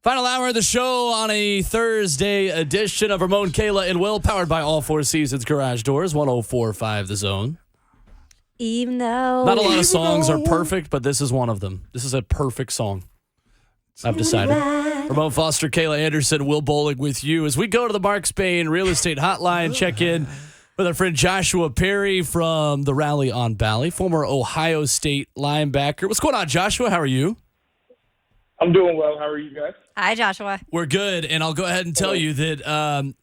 Final hour of the show on a Thursday edition of Ramon Kayla and Will, powered by All Four Seasons Garage Doors, 104.5 The Zone. Even though. Not a lot of songs are perfect, but this is one of them. This is a perfect song, I've decided. Ramon Foster, Kayla Anderson, Will Bowling with you as we go to the Mark Spain Real Estate Hotline, check in with our friend Joshua Perry from the Rally on Valley, former Ohio State linebacker. What's going on, Joshua? How are you? I'm doing well. How are you guys? Hi, Joshua. We're good, and I'll go ahead and tell you that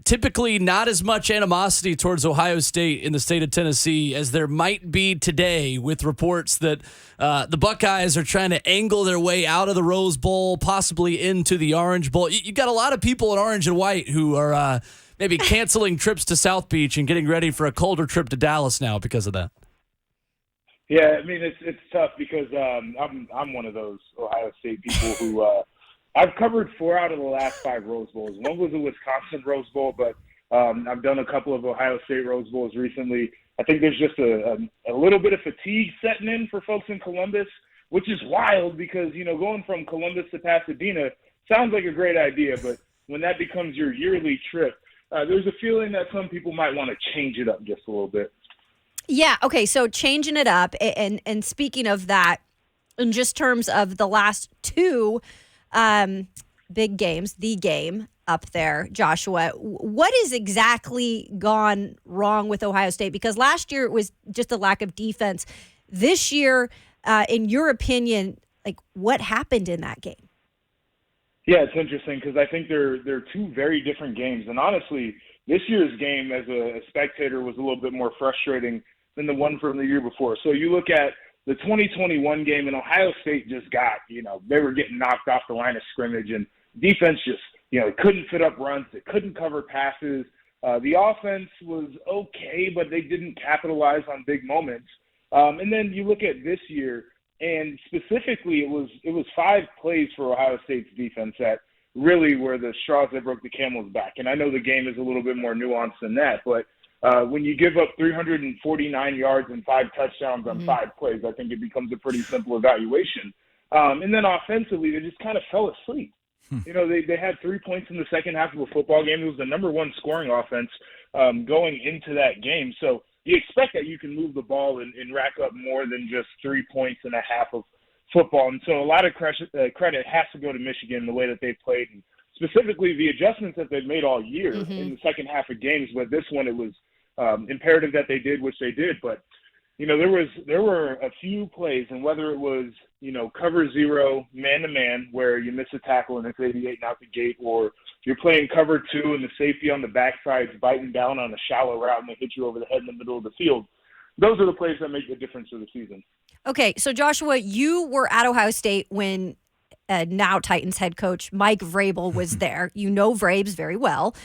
typically not as much animosity towards Ohio State in the state of Tennessee as there might be today with reports that the Buckeyes are trying to angle their way out of the Rose Bowl, possibly into the Orange Bowl. You've got a lot of people in orange and white who are maybe canceling trips to South Beach and getting ready for a colder trip to Dallas now because of that. Yeah, I mean it's tough because I'm one of those Ohio State people who I've covered 4 out of the last 5 Rose Bowls. One was a Wisconsin Rose Bowl, but I've done a couple of Ohio State Rose Bowls recently. I think there's just a little bit of fatigue setting in for folks in Columbus, which is wild because going from Columbus to Pasadena sounds like a great idea, but when that becomes your yearly trip, there's a feeling that some people might want to change it up just a little bit. Yeah, okay, so changing it up, and speaking of that, in just terms of the last 2 big games, the game up there, Joshua, what has exactly gone wrong with Ohio State? Because last year it was just a lack of defense. This year, in your opinion, what happened in that game? Yeah, it's interesting because I think they're 2 very different games. And honestly, this year's game as a spectator was a little bit more frustrating than the one from the year before. So you look at the 2021 game, and Ohio State just got, they were getting knocked off the line of scrimmage, and defense just, couldn't fit up runs. It couldn't cover passes. The offense was okay, but they didn't capitalize on big moments. And then you look at this year, and specifically it was 5 plays for Ohio State's defense that really were the straws that broke the camel's back. And I know the game is a little bit more nuanced than that, but when you give up 349 yards and 5 touchdowns on 5 plays, I think it becomes a pretty simple evaluation. And then offensively, they just kind of fell asleep. They had 3 points in the second half of a football game. It was the number 1 scoring offense going into that game. So you expect that you can move the ball and rack up more than just 3 points and a half of football. And so a lot of credit has to go to Michigan, the way that they played, and specifically the adjustments that they've made all year in the second half of games. But this one, it was imperative that they did, which they did. But, there were a few plays, and whether it was, cover 0, man-to-man, where you miss a tackle and it's 88 and out the gate, or you're playing cover 2 and the safety on the backside's biting down on a shallow route and they hit you over the head in the middle of the field. Those are the plays that make the difference for the season. Okay, so Joshua, you were at Ohio State when now Titans head coach Mike Vrabel was there. You know Vrabes very well.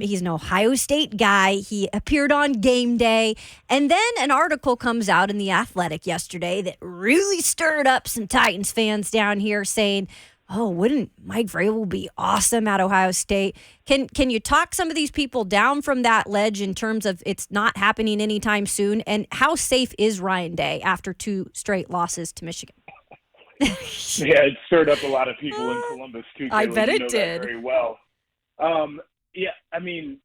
He's an Ohio State guy. He appeared on game day. And then an article comes out in The Athletic yesterday that really stirred up some Titans fans down here saying, oh, wouldn't Mike Vrabel be awesome at Ohio State? Can you talk some of these people down from that ledge in terms of it's not happening anytime soon? And how safe is Ryan Day after 2 straight losses to Michigan? Yeah, it stirred up a lot of people in Columbus, too. I bet it That did. very well. Yeah, I mean,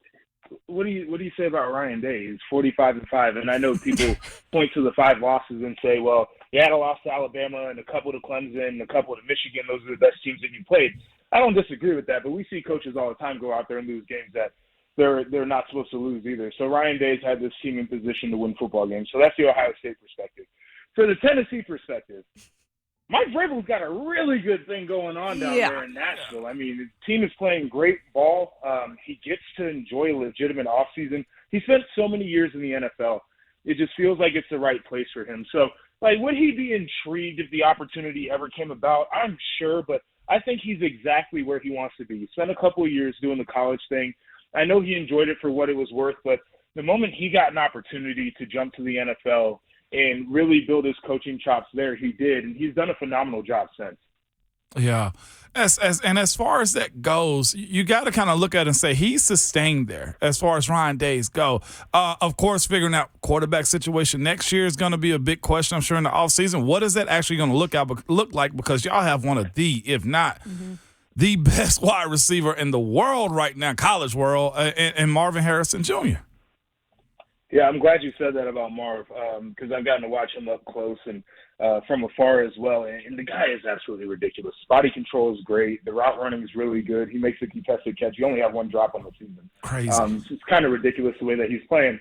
what do you say about Ryan Day? He's 45-5, and I know people point to the 5 losses and say, well, you had a loss to Alabama and a couple to Clemson and a couple to Michigan. Those are the best teams that you played. I don't disagree with that, but we see coaches all the time go out there and lose games that they're not supposed to lose either. So Ryan Day's had this team in position to win football games. So that's the Ohio State perspective. For the Tennessee perspective, Mike Vrabel's got a really good thing going on down there in Nashville. I mean, the team is playing great ball. He gets to enjoy a legitimate offseason. He spent so many years in the NFL. It just feels like it's the right place for him. So, would he be intrigued if the opportunity ever came about? I'm sure, but I think he's exactly where he wants to be. He spent a couple of years doing the college thing. I know he enjoyed it for what it was worth, but the moment he got an opportunity to jump to the NFL and really build his coaching chops there, he did, and he's done a phenomenal job since. Yeah. As far as that goes, you got to kind of look at it and say he's sustained there as far as Ryan Days go. Of course, figuring out quarterback situation next year is going to be a big question, I'm sure, in the offseason. What is that actually going to look like? Because y'all have one of the, if not the best wide receiver in the world right now, college world, and Marvin Harrison Jr. Yeah, I'm glad you said that about Marv because I've gotten to watch him up close and from afar as well. And the guy is absolutely ridiculous. Body control is great. The route running is really good. He makes a contested catch. You only have one drop on the season. Crazy. It's kind of ridiculous the way that he's playing.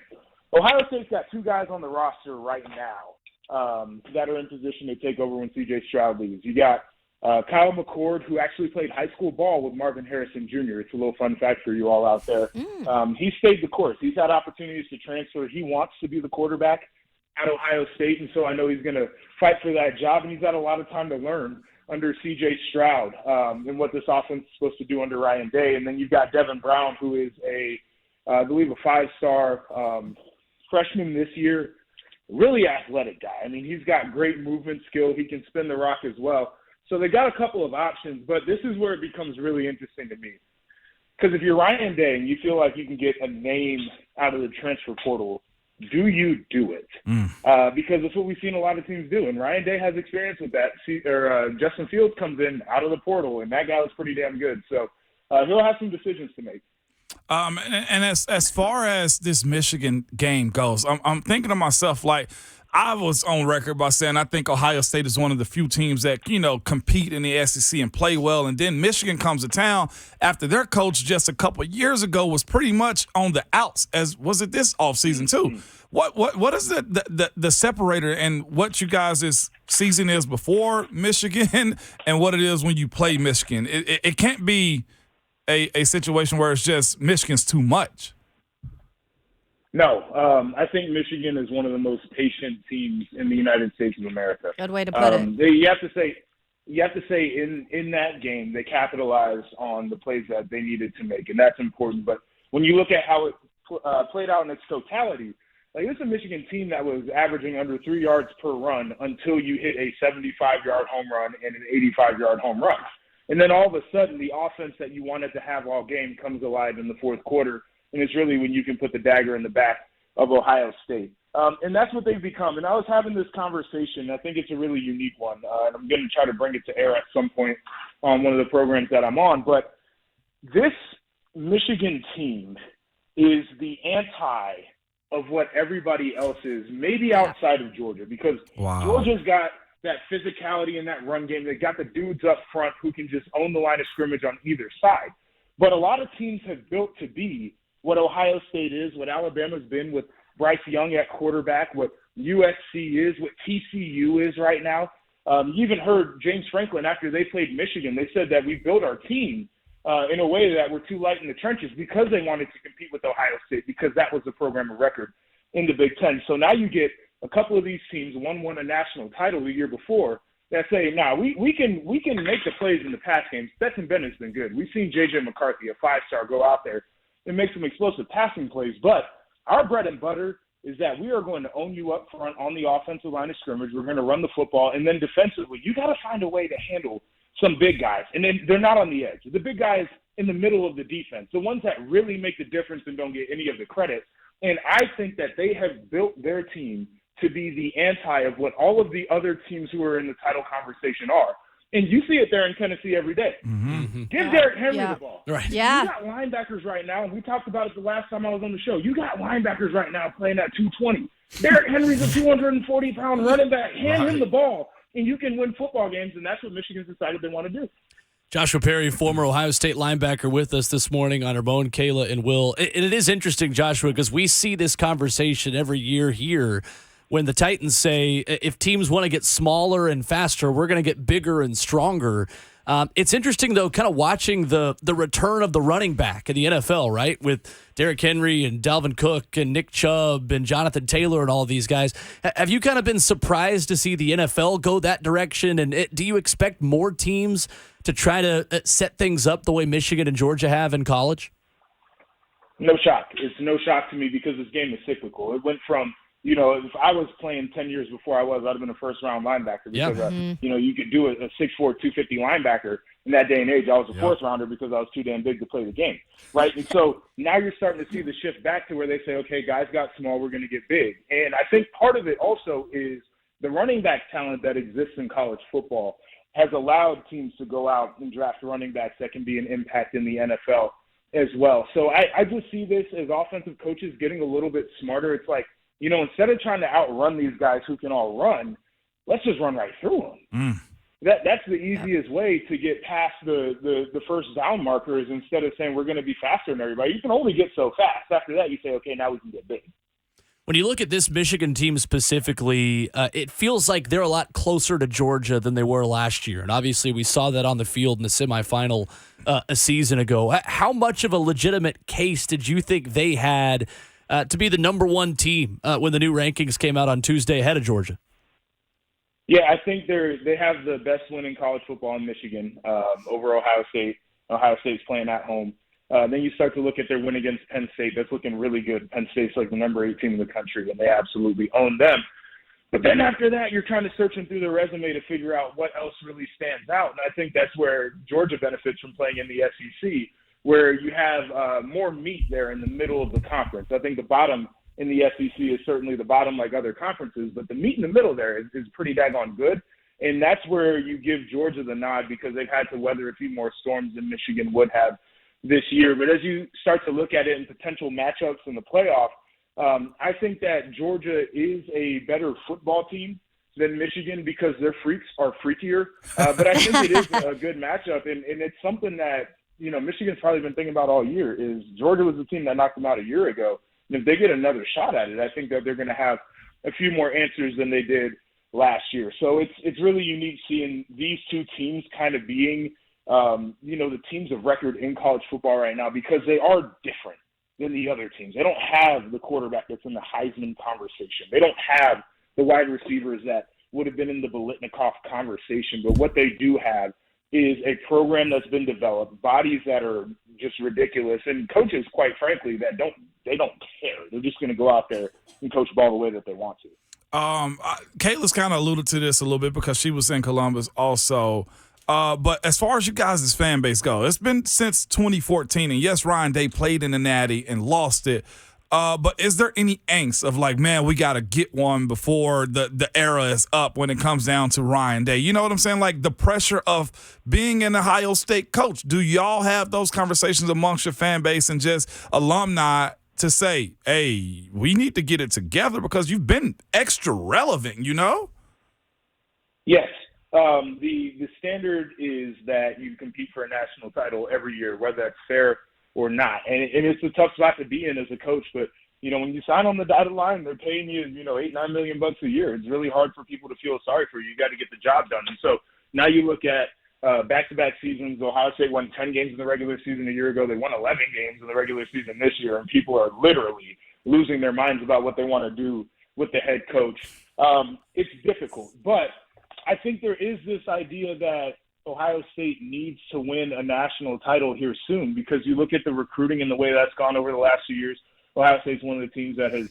Ohio State's got two guys on the roster right now that are in position to take over when C.J. Stroud leaves. You got Kyle McCord, who actually played high school ball with Marvin Harrison Jr. It's a little fun fact for you all out there. He stayed the course. He's had opportunities to transfer. He wants to be the quarterback at Ohio State, and so I know he's going to fight for that job, and he's had a lot of time to learn under C.J. Stroud and what this offense is supposed to do under Ryan Day. And then you've got Devin Brown, who is I believe, a five-star freshman this year, really athletic guy. I mean, he's got great movement skill. He can spin the rock as well. So they got a couple of options, but this is where it becomes really interesting to me. Because if you're Ryan Day and you feel like you can get a name out of the transfer portal, do you do it? Because that's what we've seen a lot of teams do. And Ryan Day has experience with that. Justin Fields comes in out of the portal, and that guy was pretty damn good. So he'll have some decisions to make. And as far as this Michigan game goes, I'm thinking to myself, like, I was on record by saying I think Ohio State is one of the few teams that, compete in the SEC and play well. And then Michigan comes to town after their coach just a couple of years ago was pretty much on the outs, as was it this offseason too. What is the separator and what you guys' season is before Michigan and what it is when you play Michigan? It can't be a situation where it's just Michigan's too much. No, I think Michigan is one of the most patient teams in the United States of America. Good way to put it. You have to say in that game they capitalized on the plays that they needed to make, and that's important. But when you look at how it played out in its totality, like, this is a Michigan team that was averaging under 3 yards per run until you hit a 75-yard home run and an 85-yard home run. And then all of a sudden, the offense that you wanted to have all game comes alive in the fourth quarter. And it's really when you can put the dagger in the back of Ohio State. And that's what they've become. And I was having this conversation. I think it's a really unique one. And I'm going to try to bring it to air at some point on one of the programs that I'm on. But this Michigan team is the anti of what everybody else is, maybe outside of Georgia, because Georgia's got that physicality in that run game. They got the dudes up front who can just own the line of scrimmage on either side. But a lot of teams have built to be what Ohio State is, what Alabama's been with Bryce Young at quarterback, what USC is, what TCU is right now. You even heard James Franklin after they played Michigan. They said that we built our team in a way that we're too light in the trenches because they wanted to compete with Ohio State, because that was the program of record in the Big Ten. So now you get a couple of these teams, one won a national title the year before, that say, we can make the plays in the pass game. Stetson Bennett's been good. We've seen J.J. McCarthy, a five-star, go out there and make some explosive passing plays. But our bread and butter is that we are going to own you up front on the offensive line of scrimmage. We're going to run the football. And then defensively, you got to find a way to handle some big guys. And then they're not on the edge. The big guys in the middle of the defense, the ones that really make the difference and don't get any of the credit. And I think that they have built their team to be the anti of what all of the other teams who are in the title conversation are. And you see it there in Tennessee every day. Give Derrick Henry the ball. Right. Yeah. You got linebackers right now, and we talked about it the last time I was on the show. You got linebackers right now playing at 220. Derrick Henry's a 240-pound running back. Hand him the ball, and you can win football games, and that's what Michigan's decided they want to do. Joshua Perry, former Ohio State linebacker, with us this morning on Ramon, Kayla, and Will. It is interesting, Joshua, because we see this conversation every year here when the Titans say, if teams want to get smaller and faster, we're going to get bigger and stronger. It's interesting, though, kind of watching the return of the running back in the NFL, right, with Derrick Henry and Dalvin Cook and Nick Chubb and Jonathan Taylor and all these guys. Have you kind of been surprised to see the NFL go that direction? And do you expect more teams to try to set things up the way Michigan and Georgia have in college? No shock. It's no shock to me because this game is cyclical. It went from, if I was playing 10 years before I'd have been a first-round linebacker because, you could do a 6'4", 250 linebacker. In that day and age, I was a fourth-rounder because I was too damn big to play the game, right? And so now you're starting to see the shift back to where they say, okay, guys got small, we're going to get big. And I think part of it also is the running back talent that exists in college football has allowed teams to go out and draft running backs that can be an impact in the NFL as well. So I just see this as offensive coaches getting a little bit smarter. It's like, instead of trying to outrun these guys who can all run, let's just run right through them. That's the easiest way to get past the first down markers instead of saying we're going to be faster than everybody. You can only get so fast. After that, you say, okay, now we can get big. When you look at this Michigan team specifically, it feels like they're a lot closer to Georgia than they were last year. And obviously we saw that on the field in the semifinal a season ago. How much of a legitimate case did you think they had to be the number one team when the new rankings came out on Tuesday ahead of Georgia? Yeah, I think they have the best win in college football in Michigan over Ohio State. Ohio State's playing at home. Then you start to look at their win against Penn State. That's looking really good. Penn State's like the number 8 team in the country, and they absolutely own them. But then after that, you're kind of searching through the resume to figure out what else really stands out. And I think that's where Georgia benefits from playing in the SEC, where you have more meat there in the middle of the conference. I think the bottom in the SEC is certainly the bottom like other conferences, but the meat in the middle there is pretty daggone good. And that's where you give Georgia the nod because they've had to weather a few more storms than Michigan would have this year. But as you start to look at it in potential matchups in the playoff, I think that Georgia is a better football team than Michigan because their freaks are freakier. But I think it is a good matchup, and it's something that, Michigan's probably been thinking about all year is Georgia was the team that knocked them out a year ago. And if they get another shot at it, I think that they're going to have a few more answers than they did last year. So it's really unique seeing these two teams kind of being the teams of record in college football right now because they are different than the other teams. They don't have the quarterback that's in the Heisman conversation. They don't have the wide receivers that would have been in the Biletnikoff conversation. But what they do have is a program that's been developed, bodies that are just ridiculous, and coaches, quite frankly, that don't care. They're just going to go out there and coach ball the way that they want to. Kayla's kind of alluded to this a little bit because she was in Columbus also. But as far as you guys' fan base go, it's been since 2014. And yes, Ryan Day played in the Natty and lost it. But is there any angst of like, man, we got to get one before the era is up when it comes down to Ryan Day? You know what I'm saying? Like the pressure of being an Ohio State coach. Do y'all have those conversations amongst your fan base and just alumni to say, hey, we need to get it together because you've been extra relevant, Yes. The standard is that you compete for a national title every year, whether that's fair or not. And it's a tough spot to be in as a coach. But, when you sign on the dotted line, they're paying you, $8-9 million a year. It's really hard for people to feel sorry for you. You got to get the job done. And so now you look at back-to-back seasons. Ohio State won 10 games in the regular season a year ago. They won 11 games in the regular season this year. And people are literally losing their minds about what they want to do with the head coach. It's difficult. But I think there is this idea that Ohio State needs to win a national title here soon because you look at the recruiting and the way that's gone over the last few years. Ohio State's one of the teams that has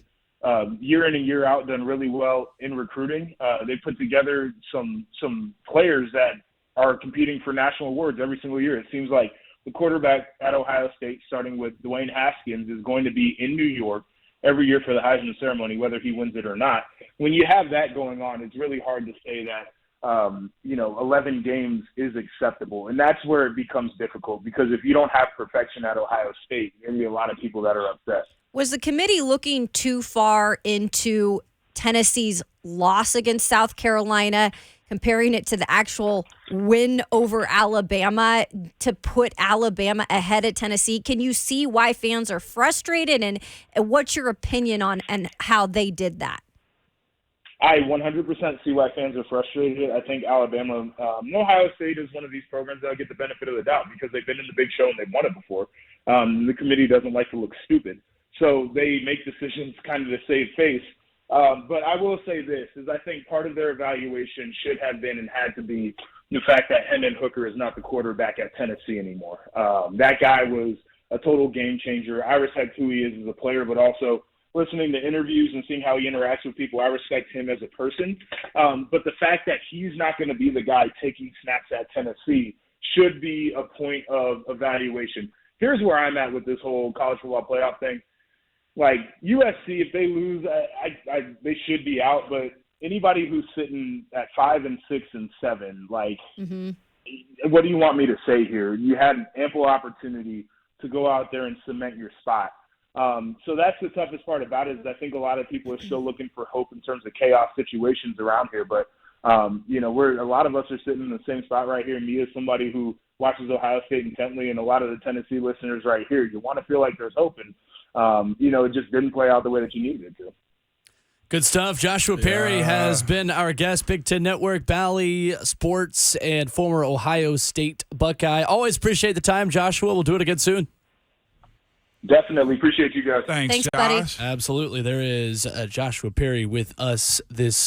year in and year out done really well in recruiting. They put together some players that are competing for national awards every single year. It seems like the quarterback at Ohio State, starting with Dwayne Haskins, is going to be in New York every year for the Heisman ceremony, whether he wins it or not. When you have that going on, it's really hard to say that 11 games is acceptable. And that's where it becomes difficult because if you don't have perfection at Ohio State, there's going to be a lot of people that are upset. Was the committee looking too far into Tennessee's loss against South Carolina, comparing it to the actual win over Alabama to put Alabama ahead of Tennessee? Can you see why fans are frustrated and what's your opinion on and how they did that? I 100% see why fans are frustrated. I think Alabama, Ohio State is one of these programs that get the benefit of the doubt because they've been in the big show and they've won it before. The committee doesn't like to look stupid. So they make decisions kind of to save face. But I will say this, is I think part of their evaluation should have been and had to be the fact that Hendon Hooker is not the quarterback at Tennessee anymore. That guy was a total game changer. I respect who he is as a player, but also listening to interviews and seeing how he interacts with people, I respect him as a person. But the fact that he's not going to be the guy taking snaps at Tennessee should be a point of evaluation. Here's where I'm at with this whole college football playoff thing. Like USC, if they lose, they should be out. But anybody who's sitting at 5 and 6 and 7, like, what do you want me to say here? You had ample opportunity to go out there and cement your spot. So that's the toughest part about it, is I think a lot of people are still looking for hope in terms of chaos situations around here. But, you know, a lot of us are sitting in the same spot right here. Me as somebody who watches Ohio State intently, and a lot of the Tennessee listeners right here, you want to feel like there's hope. And, you know, it just didn't play out the way that you needed it to. Good stuff. Joshua Perry has been our guest, Big Ten Network, Bally Sports, and former Ohio State Buckeye. Always appreciate the time, Joshua. We'll do it again soon. Definitely. Appreciate you guys. Thanks, buddy. Josh. Absolutely. There is Joshua Perry with us this